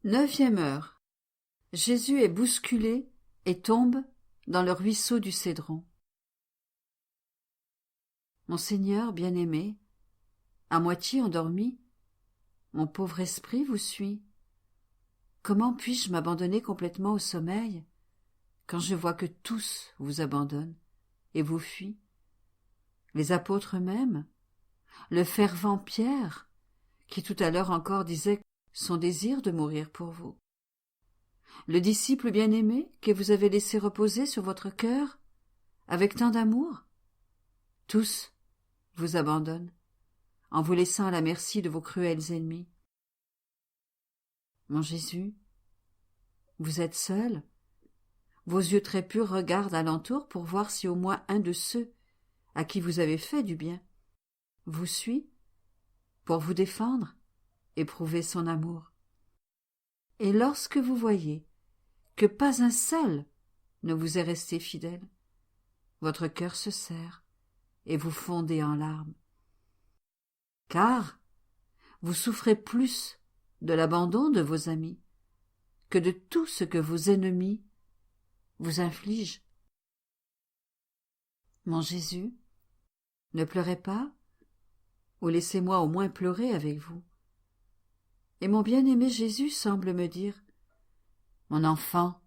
Neuvième heure. Jésus est bousculé et tombe dans le ruisseau du Cédron. Mon Seigneur bien-aimé, à moitié endormi, mon pauvre esprit vous suit. Comment puis-je m'abandonner complètement au sommeil quand je vois que tous vous abandonnent et vous fuient? Les apôtres eux-mêmes, le fervent Pierre, qui tout à l'heure encore disait son désir de mourir pour vous. Le disciple bien-aimé que vous avez laissé reposer sur votre cœur avec tant d'amour, tous vous abandonnent en vous laissant à la merci de vos cruels ennemis. Mon Jésus, vous êtes seul. Vos yeux très purs regardent alentour pour voir si au moins un de ceux à qui vous avez fait du bien vous suit pour vous défendre et prouver son amour. Et lorsque vous voyez que pas un seul ne vous est resté fidèle, votre cœur se serre et vous fondez en larmes. Car vous souffrez plus de l'abandon de vos amis que de tout ce que vos ennemis vous infligent. Mon Jésus, ne pleurez pas, ou laissez-moi au moins pleurer avec vous. Et mon bien-aimé Jésus semble me dire, mon enfant,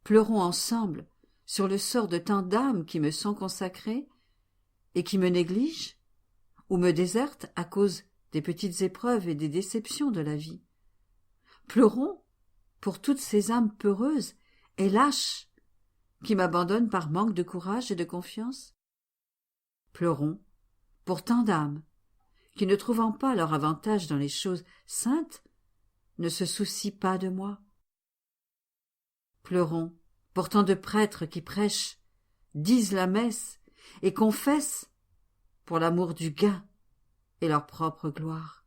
pleurons ensemble sur le sort de tant d'âmes qui me sont consacrées et qui me négligent ou me désertent à cause des petites épreuves et des déceptions de la vie. Pleurons pour toutes ces âmes peureuses et lâches qui m'abandonnent par manque de courage et de confiance. Pleurons pour tant d'âmes qui, ne trouvant pas leur avantage dans les choses saintes, ne se soucient pas de moi. Pleurons pour tant de prêtres qui prêchent, disent la messe et confessent pour l'amour du gain et leur propre gloire,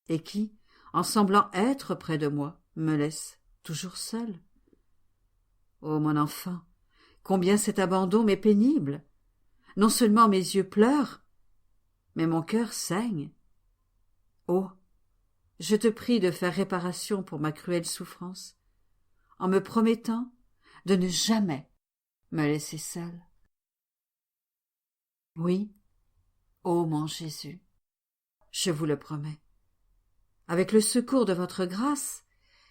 et qui, en semblant être près de moi, me laissent toujours seul. Ô mon enfant, combien cet abandon m'est pénible! Non seulement mes yeux pleurent, mais mon cœur saigne. Oh, je te prie de faire réparation pour ma cruelle souffrance, en me promettant de ne jamais me laisser seule. Oui, ô mon Jésus, je vous le promets, avec le secours de votre grâce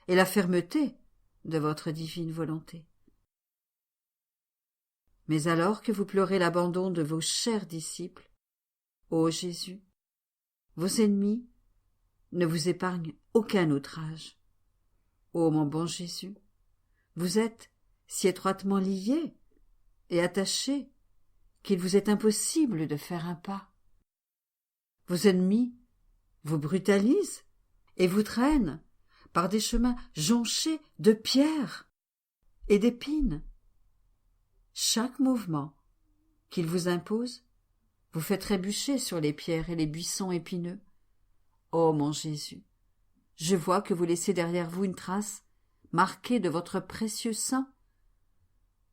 et la fermeté de votre divine volonté. Mais alors que vous pleurez l'abandon de vos chers disciples, ô Jésus, vos ennemis ne vous épargnent aucun outrage. Ô mon bon Jésus, vous êtes si étroitement liés et attachés qu'il vous est impossible de faire un pas. Vos ennemis vous brutalisent et vous traînent par des chemins jonchés de pierres et d'épines. Chaque mouvement qu'ils vous imposent vous fait trébucher sur les pierres et les buissons épineux. Ô mon Jésus, je vois que vous laissez derrière vous une trace marquée de votre précieux sang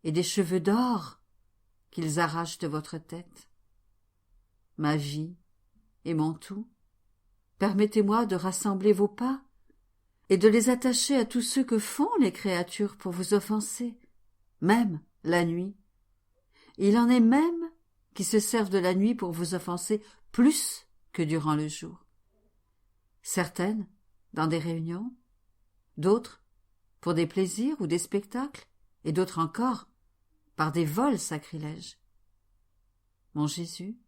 et des cheveux d'or qu'ils arrachent de votre tête. Ma vie et mon tout, permettez-moi de rassembler vos pas et de les attacher à tous ceux que font les créatures pour vous offenser, même la nuit. Il en est même qui se servent de la nuit pour vous offenser plus que durant le jour. Certaines dans des réunions, d'autres pour des plaisirs ou des spectacles, et d'autres encore par des vols sacrilèges. Mon Jésus,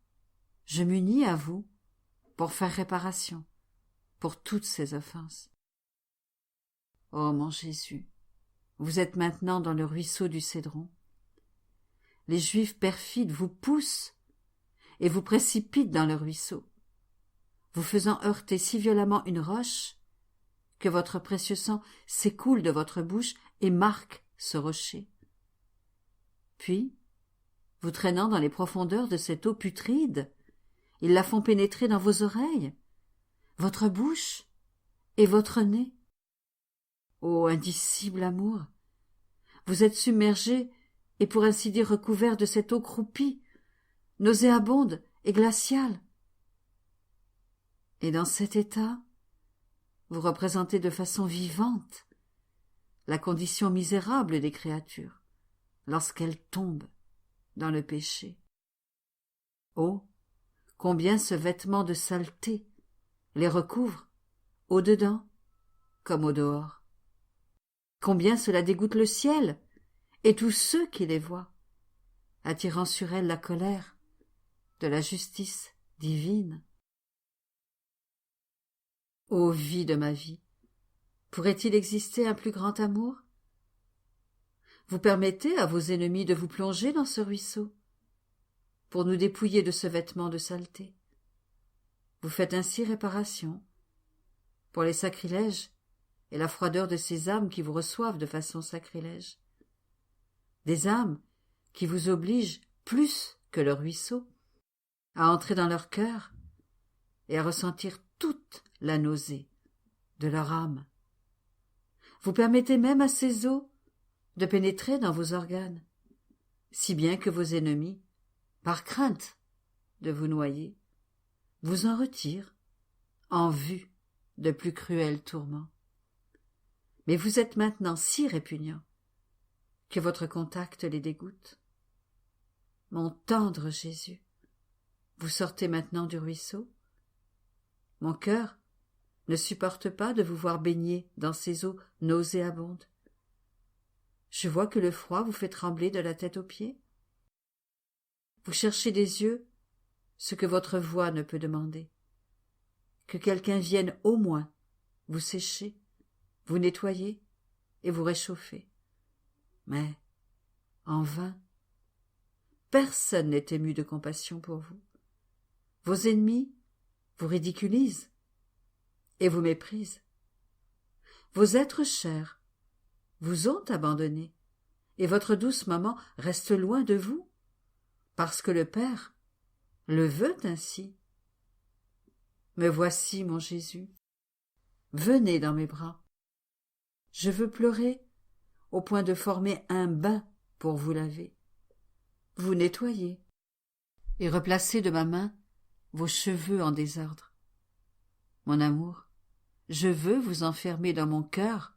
je m'unis à vous pour faire réparation pour toutes ces offenses. Ô mon Jésus, vous êtes maintenant dans le ruisseau du Cédron. Les Juifs perfides vous poussent et vous précipitent dans le ruisseau, vous faisant heurter si violemment une roche que votre précieux sang s'écoule de votre bouche et marque ce rocher. Puis, vous traînant dans les profondeurs de cette eau putride, ils la font pénétrer dans vos oreilles, votre bouche et votre nez. Ô indicible amour, vous êtes submergé et pour ainsi dire recouvert de cette eau croupie, nauséabonde et glaciale. Et dans cet état, vous représentez de façon vivante la condition misérable des créatures lorsqu'elles tombent dans le péché. Oh, combien ce vêtement de saleté les recouvre, au dedans comme au dehors. Combien cela dégoûte le ciel et tous ceux qui les voient, attirant sur elles la colère de la justice divine. Ô vie de ma vie, pourrait-il exister un plus grand amour? Vous permettez à vos ennemis de vous plonger dans ce ruisseau pour nous dépouiller de ce vêtement de saleté. Vous faites ainsi réparation pour les sacrilèges et la froideur de ces âmes qui vous reçoivent de façon sacrilège. Des âmes qui vous obligent plus que le ruisseau à entrer dans leur cœur et à ressentir toute la nausée de leur âme. Vous permettez même à ces eaux de pénétrer dans vos organes, si bien que vos ennemis, par crainte de vous noyer, vous en retirent en vue de plus cruels tourments. Mais vous êtes maintenant si répugnant que votre contact les dégoûte. Mon tendre Jésus, vous sortez maintenant du ruisseau. Mon cœur ne supporte pas de vous voir baigner dans ces eaux nauséabondes. Je vois que le froid vous fait trembler de la tête aux pieds. Vous cherchez des yeux ce que votre voix ne peut demander. Que quelqu'un vienne au moins vous sécher, vous nettoyer et vous réchauffer. Mais, en vain, personne n'est ému de compassion pour vous. Vos ennemis vous ridiculisent et vous méprisent. Vos êtres chers vous ont abandonné et votre douce maman reste loin de vous parce que le Père le veut ainsi. Me voici, mon Jésus. Venez dans mes bras. Je veux pleurer au point de former un bain pour vous laver, vous nettoyer et replacer de ma main vos cheveux en désordre. Mon amour, je veux vous enfermer dans mon cœur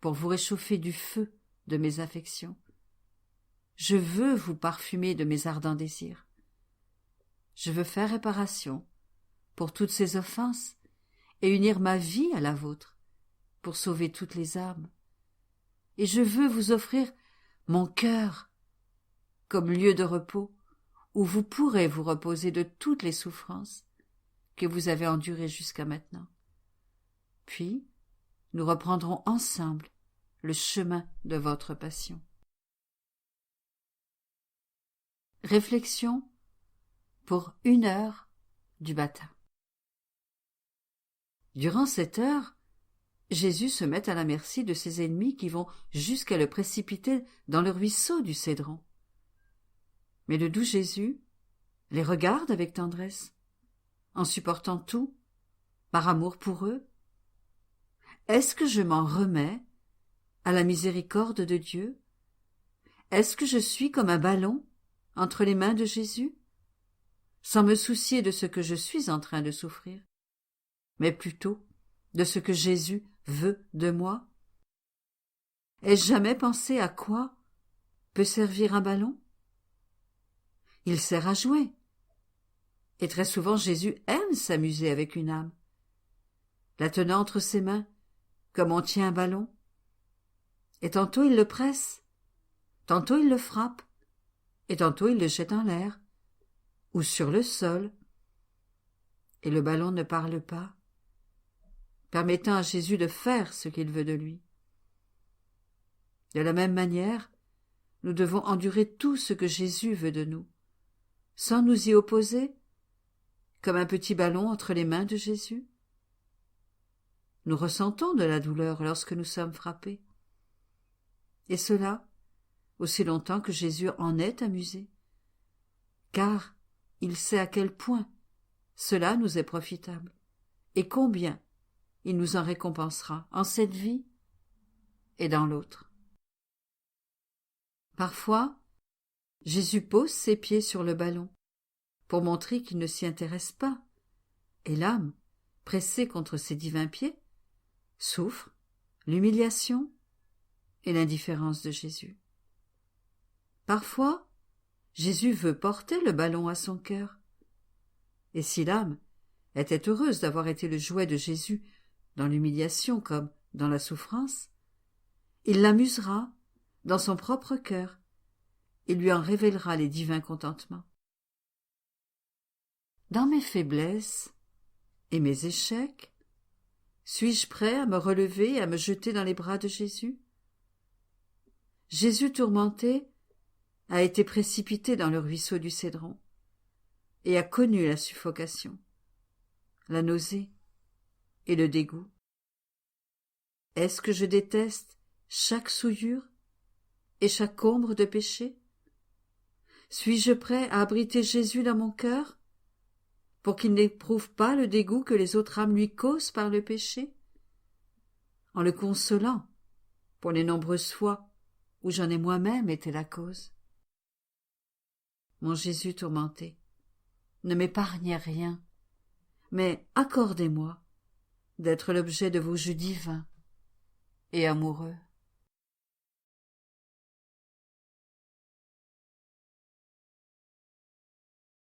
pour vous réchauffer du feu de mes affections. Je veux vous parfumer de mes ardents désirs. Je veux faire réparation pour toutes ces offenses et unir ma vie à la vôtre pour sauver toutes les âmes. Et je veux vous offrir mon cœur comme lieu de repos où vous pourrez vous reposer de toutes les souffrances que vous avez endurées jusqu'à maintenant. Puis, nous reprendrons ensemble le chemin de votre passion. Réflexion pour 1 heure du matin. Durant cette heure, Jésus se met à la merci de ses ennemis qui vont jusqu'à le précipiter dans le ruisseau du Cédron. Mais le doux Jésus les regarde avec tendresse, en supportant tout, par amour pour eux. Est-ce que je m'en remets à la miséricorde de Dieu? Est-ce que je suis comme un ballon entre les mains de Jésus, sans me soucier de ce que je suis en train de souffrir, mais plutôt de ce que Jésus veut de moi? Ai-je jamais pensé à quoi peut servir un ballon? Il sert à jouer. Et très souvent Jésus aime s'amuser avec une âme, la tenant entre ses mains comme on tient un ballon. Et tantôt il le presse, tantôt il le frappe, et tantôt il le jette en l'air, ou sur le sol. Et le ballon ne parle pas, permettant à Jésus de faire ce qu'il veut de lui. De la même manière, nous devons endurer tout ce que Jésus veut de nous, sans nous y opposer, comme un petit ballon entre les mains de Jésus. Nous ressentons de la douleur lorsque nous sommes frappés. Et cela, aussi longtemps que Jésus en est amusé, car il sait à quel point cela nous est profitable, et combien il nous en récompensera en cette vie et dans l'autre. Parfois, Jésus pose ses pieds sur le ballon pour montrer qu'il ne s'y intéresse pas, et l'âme, pressée contre ses divins pieds, souffre, l'humiliation et l'indifférence de Jésus. Parfois, Jésus veut porter le ballon à son cœur. Et si l'âme était heureuse d'avoir été le jouet de Jésus dans l'humiliation comme dans la souffrance, il l'amusera dans son propre cœur et lui en révélera les divins contentements. Dans mes faiblesses et mes échecs, suis-je prêt à me relever et à me jeter dans les bras de Jésus? Jésus tourmenté a été précipité dans le ruisseau du Cédron et a connu la suffocation, la nausée et le dégoût. Est-ce que je déteste chaque souillure et chaque ombre de péché? Suis-je prêt à abriter Jésus dans mon cœur pour qu'il n'éprouve pas le dégoût que les autres âmes lui causent par le péché, en le consolant pour les nombreuses fois où j'en ai moi-même été la cause? Mon Jésus tourmenté, ne m'épargnez rien, mais accordez-moi d'être l'objet de vos jeux divins et amoureux.